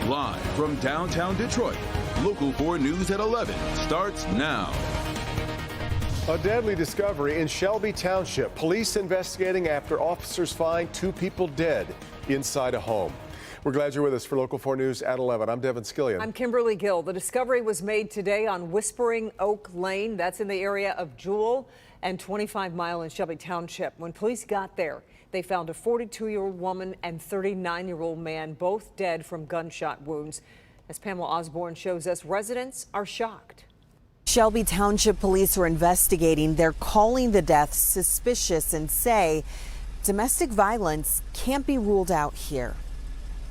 Live from downtown Detroit, Local 4 News at 11 starts now. A deadly discovery in Shelby Township. Police investigating after officers find 2 people dead inside a home. We're glad you're with us for Local 4 News at 11. I'm Devin Skillian. I'm Kimberly Gill. The discovery was made today on Whispering Oak Lane. That's in the area of Jewel and 25 Mile in Shelby Township. When police got there, they found a 42-year-old woman and 39-year-old man, both dead from gunshot wounds. As Pamela Osborne shows us, residents are shocked. Shelby Township police are investigating. They're calling the deaths suspicious and say domestic violence can't be ruled out here.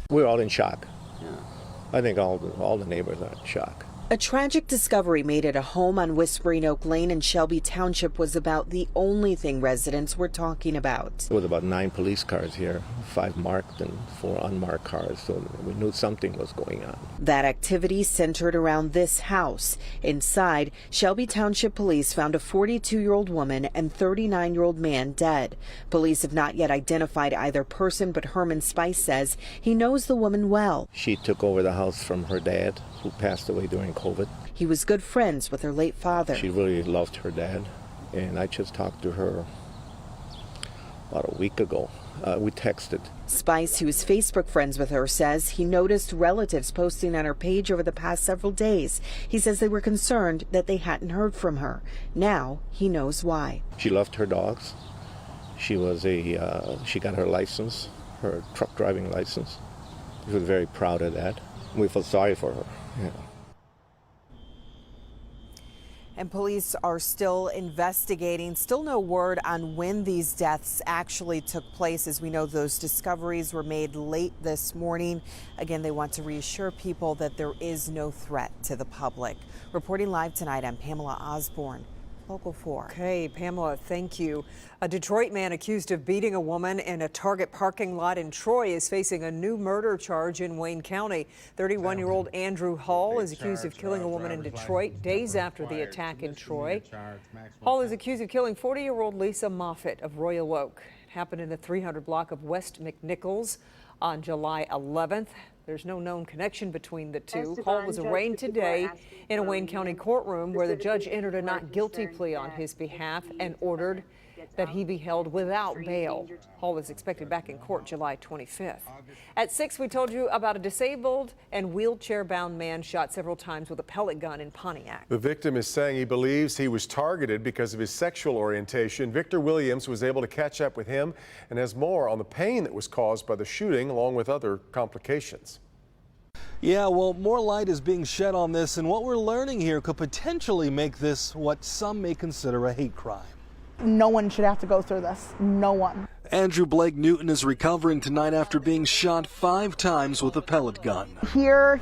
We're all in shock. Yeah. I think all the neighbors are in shock. A tragic discovery made at a home on Whispering Oak Lane in Shelby Township was about the only thing residents were talking about. There was about 9 police cars here, 5 marked and 4 unmarked cars, so we knew something was going on. That activity centered around this house. Inside, Shelby Township police found a 42-year-old woman and 39-year-old man dead. Police have not yet identified either person, but Herman Spice says he knows the woman well. She took over the house from her dad, who passed away during COVID. He was good friends with her late father. She really loved her dad, and I just talked to her about a week ago. We texted. Spice, who is Facebook friends with her, says he noticed relatives posting on her page over the past several days. He says they were concerned that they hadn't heard from her. Now he knows why. She loved her dogs. She got her license, her truck driving license. She was very proud of that. We felt sorry for her. Yeah. And police are still investigating. Still no word on when these deaths actually took place. As we know, those discoveries were made late this morning. Again, they want to reassure people that there is no threat to the public. Reporting live tonight, I'm Pamela Osborne, Local 4. Okay, Pamela, thank you. A Detroit man accused of beating a woman in a Target parking lot in Troy is facing a new murder charge in Wayne County. 31-year-old Andrew Hall is accused of killing a woman in Detroit days after the attack in Troy. Hall is accused of killing 40-year-old Lisa Moffitt of Royal Oak. It happened in the 300 block of West McNichols on July 11th. There's no known connection between the two. Hall was arraigned today in a Wayne County courtroom where the judge entered a not guilty plea on his behalf and ordered that he be held without bail. Hall is expected back in court July 25th. At 6, we told you about a disabled and wheelchair-bound man shot several times with a pellet gun in Pontiac. The victim is saying he believes he was targeted because of his sexual orientation. Victor Williams was able to catch up with him and has more on the pain that was caused by the shooting, along with other complications. Yeah, well, more light is being shed on this, and what we're learning here could potentially make this what some may consider a hate crime. No one should have to go through this. No one. Andrew Blake Newton is recovering tonight after being shot 5 times with a pellet gun. Here,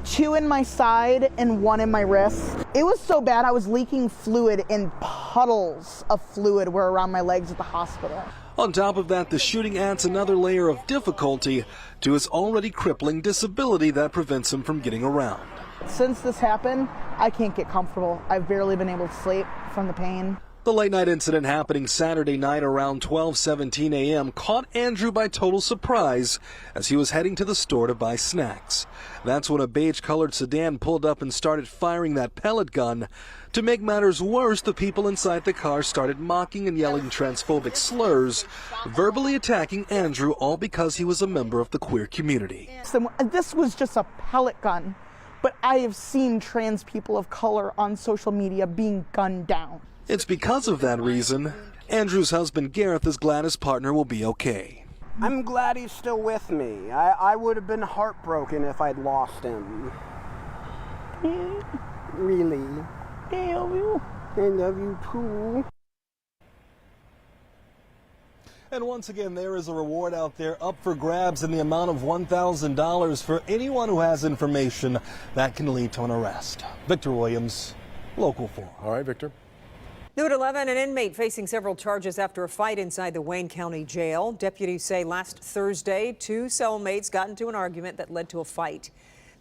2 in my side and 1 in my wrist. It was so bad I was leaking fluid, and puddles of fluid were around my legs at the hospital. On top of that, the shooting adds another layer of difficulty to his already crippling disability that prevents him from getting around. Since this happened, I can't get comfortable. I've barely been able to sleep from the pain. The late night incident happening Saturday night around 12:17 a.m. caught Andrew by total surprise as he was heading to the store to buy snacks. That's when a beige-colored sedan pulled up and started firing that pellet gun. To make matters worse, the people inside the car started mocking and yelling transphobic slurs, verbally attacking Andrew, all because he was a member of the queer community. So this was just a pellet gun, but I have seen trans people of color on social media being gunned down. It's because of that reason Andrew's husband Gareth is glad his partner will be okay. I'm glad he's still with me. I would have been heartbroken if I'd lost him. Really. I love you. I love you too. And once again, there is a reward out there up for grabs in the amount of $1,000 for anyone who has information that can lead to an arrest. Victor Williams, Local 4. All right, Victor. New at 11, an inmate facing several charges after a fight inside the Wayne County Jail. Deputies say last Thursday, 2 cellmates got into an argument that led to a fight.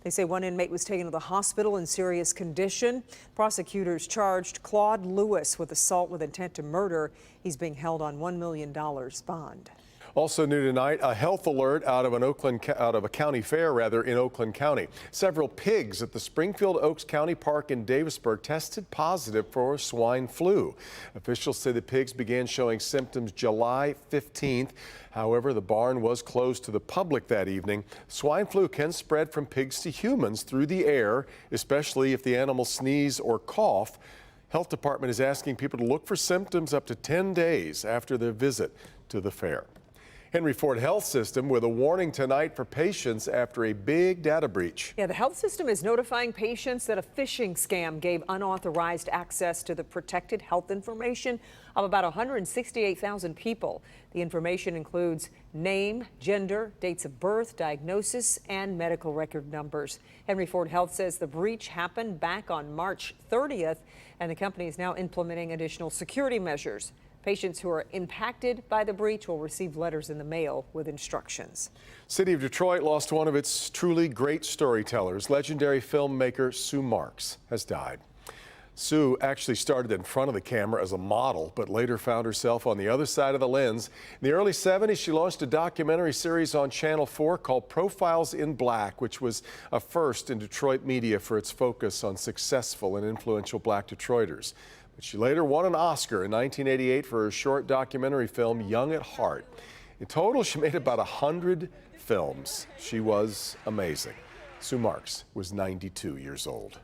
They say one inmate was taken to the hospital in serious condition. Prosecutors charged Claude Lewis with assault with intent to murder. He's being held on $1 million bond. Also new tonight, a health alert out of a county fair in Oakland County. Several pigs at the Springfield Oaks County Park in Davisburg tested positive for swine flu. Officials say the pigs began showing symptoms July 15th. However, the barn was closed to the public that evening. Swine flu can spread from pigs to humans through the air, especially if the animals sneeze or cough. Health Department is asking people to look for symptoms up to 10 days after their visit to the fair. Henry Ford Health System with a warning tonight for patients after a big data breach. Yeah, the health system is notifying patients that a phishing scam gave unauthorized access to the protected health information of about 168,000 people. The information includes name, gender, dates of birth, diagnosis, and medical record numbers. Henry Ford Health says the breach happened back on March 30th, and the company is now implementing additional security measures. Patients who are impacted by the breach will receive letters in the mail with instructions. City of Detroit lost one of its truly great storytellers. Legendary filmmaker Sue Marks has died. Sue actually started in front of the camera as a model, but later found herself on the other side of the lens. In the early 70s, she launched a documentary series on Channel 4 called Profiles in Black, which was a first in Detroit media for its focus on successful and influential Black Detroiters. But she later won an Oscar in 1988 for her short documentary film, Young at Heart. In total, she made about 100 films. She was amazing. Sue Marks was 92 years old.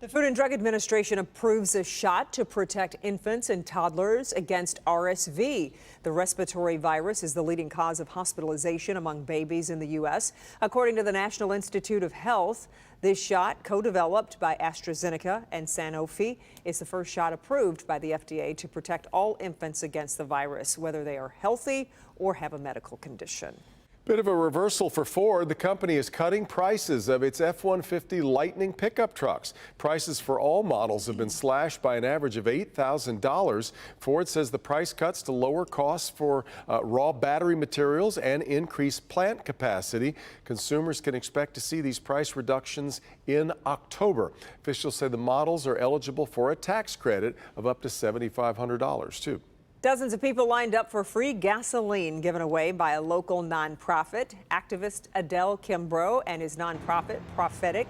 The Food and Drug Administration approves a shot to protect infants and toddlers against RSV. The respiratory virus is the leading cause of hospitalization among babies in the U.S. According to the National Institute of Health, this shot, co-developed by AstraZeneca and Sanofi, is the first shot approved by the FDA to protect all infants against the virus, whether they are healthy or have a medical condition. Bit of a reversal for Ford. The company is cutting prices of its F-150 Lightning pickup trucks. Prices for all models have been slashed by an average of $8,000. Ford says the price cuts to lower costs for raw battery materials and increase plant capacity. Consumers can expect to see these price reductions in October. Officials say the models are eligible for a tax credit of up to $7,500 too. Dozens of people lined up for free gasoline given away by a local nonprofit. Activist Adele Kimbrough and his nonprofit Prophetic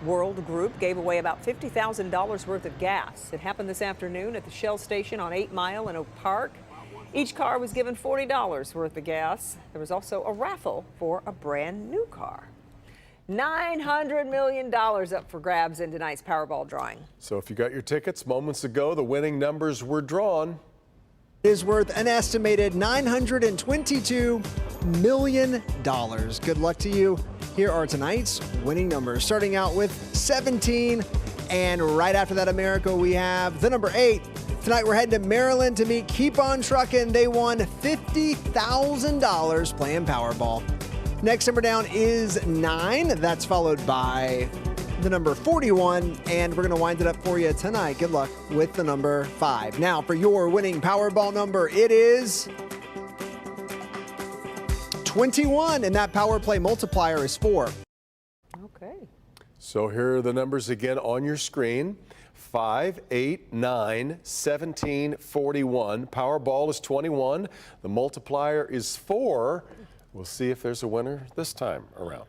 World Group gave away about $50,000 worth of gas. It happened this afternoon at the Shell station on 8 Mile in Oak Park. Each car was given $40 worth of gas. There was also a raffle for a brand new car. $900 million up for grabs in tonight's Powerball drawing. So if you got your tickets moments ago, the winning numbers were drawn. Is worth an estimated $922 million. Good luck to you. Here are tonight's winning numbers, starting out with 17. And right after that, America, we have the number 8. Tonight, we're heading to Maryland to meet Keep On Truckin'. They won $50,000 playing Powerball. Next number down is 9. That's followed by the number 41, and we're going to wind it up for you tonight. Good luck with the number 5. Now, for your winning Powerball number, it is 21, and that power play multiplier is 4. Okay. So here are the numbers again on your screen. 5, 8, 9, 17, 41. Powerball is 21. The multiplier is 4. We'll see if there's a winner this time around.